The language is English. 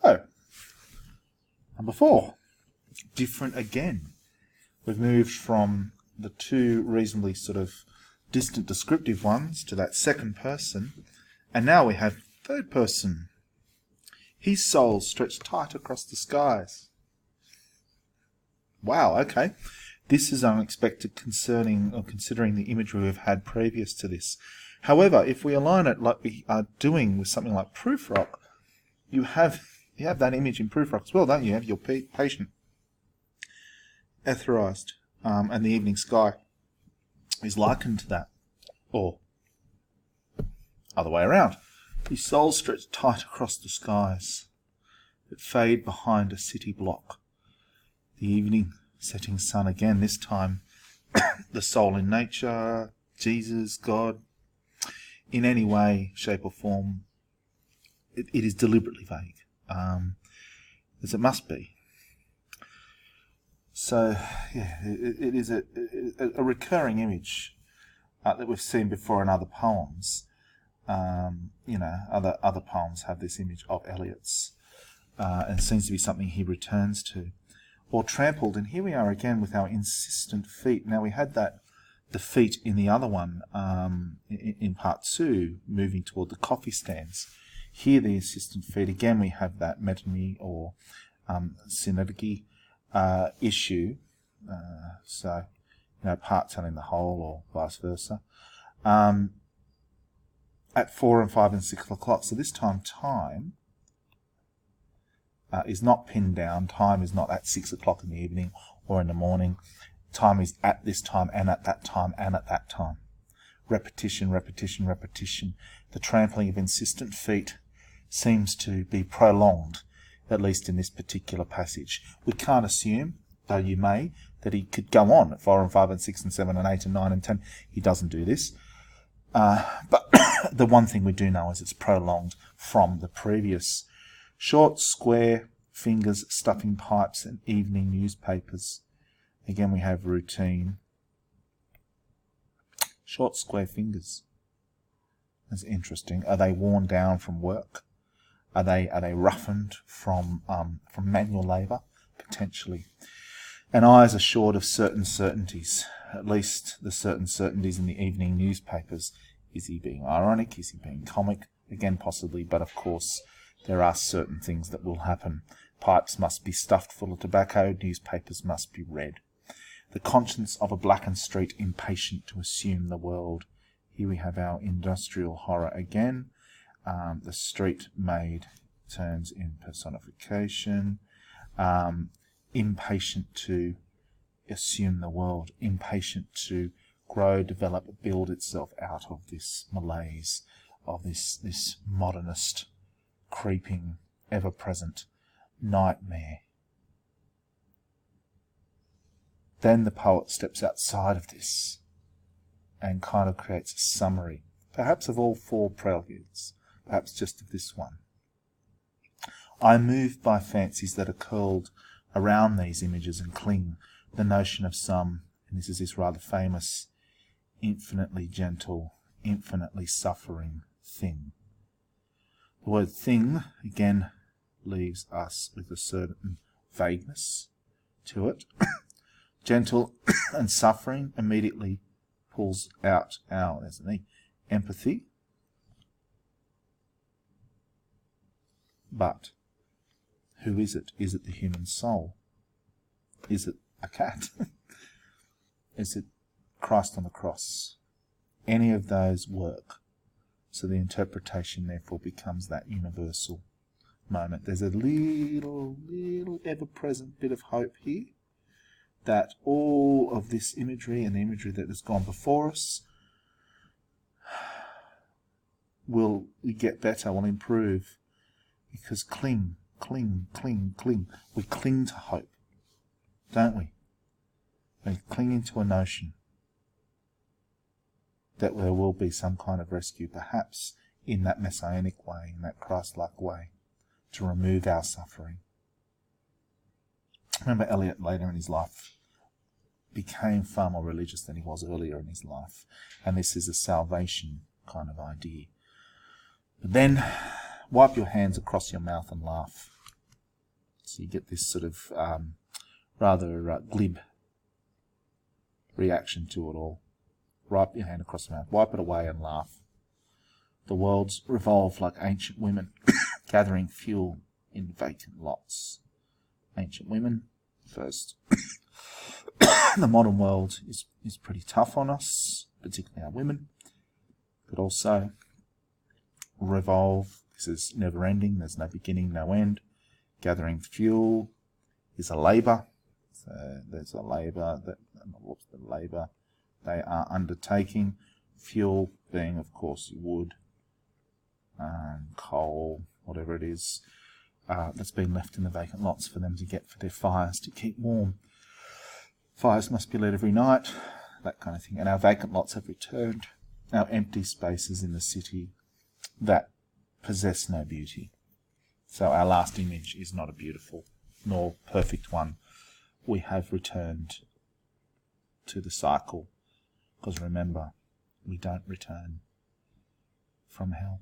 So, number 4, different again. We've moved from the two reasonably sort of distant descriptive ones to that second person, and now we have third person. His soul stretched tight across the skies. Wow, okay. This is unexpected considering the imagery we've had previous to this. However, if we align it like we are doing with something like proof rock, you have that image in proof rock as well, don't you? You have your patient etherized, and the evening sky is likened to that, or other way around. His soul stretched tight across the skies that fade behind a city block. The evening setting sun again, this time the soul in nature, Jesus, God, in any way, shape or form. It is deliberately vague, as it must be. So, yeah, it is a recurring image that we've seen before in other poems. Other poems have this image of Eliot's, and it seems to be something he returns to. Or trampled, and here we are again with our insistent feet. Now we had the feet in the other one, in part 2, moving toward the coffee stands. Here the insistent feet, again we have that metonymy or synergy issue. So, part telling the whole or vice versa. At 4 and 5 and 6 o'clock. So this time is not pinned down. Time is not at 6 o'clock in the evening or in the morning. Time is at this time and at that time and at that time. Repetition, repetition, repetition. The trampling of insistent feet seems to be prolonged, at least in this particular passage. We can't assume, though you may, that he could go on at 4 and 5 and 6 and 7 and 8 and 9 and 10. He doesn't do this. But the one thing we do know is it's prolonged from the previous. Short, square fingers stuffing pipes and evening newspapers. Again, we have routine. Short, square fingers. That's interesting. Are they worn down from work? Are they roughened from manual labour? Potentially. And eyes are short of certain certainties. At least the certain certainties in the evening newspapers. Is he being ironic? Is he being comic? Again, possibly, but of course, there are certain things that will happen. Pipes must be stuffed full of tobacco. Newspapers must be read. The conscience of a blackened street, impatient to assume the world. Here we have our industrial horror again. The street maid turns in personification. Impatient to assume the world. Impatient to grow, develop, build itself out of this malaise, of this modernist, creeping, ever-present nightmare. Then the poet steps outside of this and kind of creates a summary, perhaps of all 4 preludes, perhaps just of this one. I am moved by fancies that are curled around these images and cling, the notion of some, and this is this rather famous, infinitely gentle, infinitely suffering thing. The word thing, again, leaves us with a certain vagueness to it. Gentle and suffering immediately pulls out our, empathy. But who is it? Is it the human soul? Is it a cat? Is it Christ on the cross? Any of those work. So the interpretation therefore becomes that universal moment. There's a little ever-present bit of hope here that all of this imagery and the imagery that has gone before us will get better, will improve, because cling. We cling to hope, don't we? We cling into a notion that there will be some kind of rescue, perhaps in that messianic way, in that Christ-like way, to remove our suffering. Remember, Eliot later in his life became far more religious than he was earlier in his life, and this is a salvation kind of idea. But then, wipe your hands across your mouth and laugh. So you get this sort of rather glib reaction to it all. Wipe your hand across the mouth, wipe it away and laugh. The worlds revolve like ancient women, gathering fuel in vacant lots. Ancient women first. The modern world is pretty tough on us, particularly our women, but also revolve. This is never ending, there's no beginning, no end. Gathering fuel is a labour. So there's a labour they are undertaking. Fuel being, of course, wood, coal, whatever it is, that's been left in the vacant lots for them to get for their fires to keep warm. Fires must be lit every night, that kind of thing. And our vacant lots have returned. Our empty spaces in the city that possess no beauty. So our last image is not a beautiful nor perfect one. We have returned to the cycle, because remember, we don't return from hell.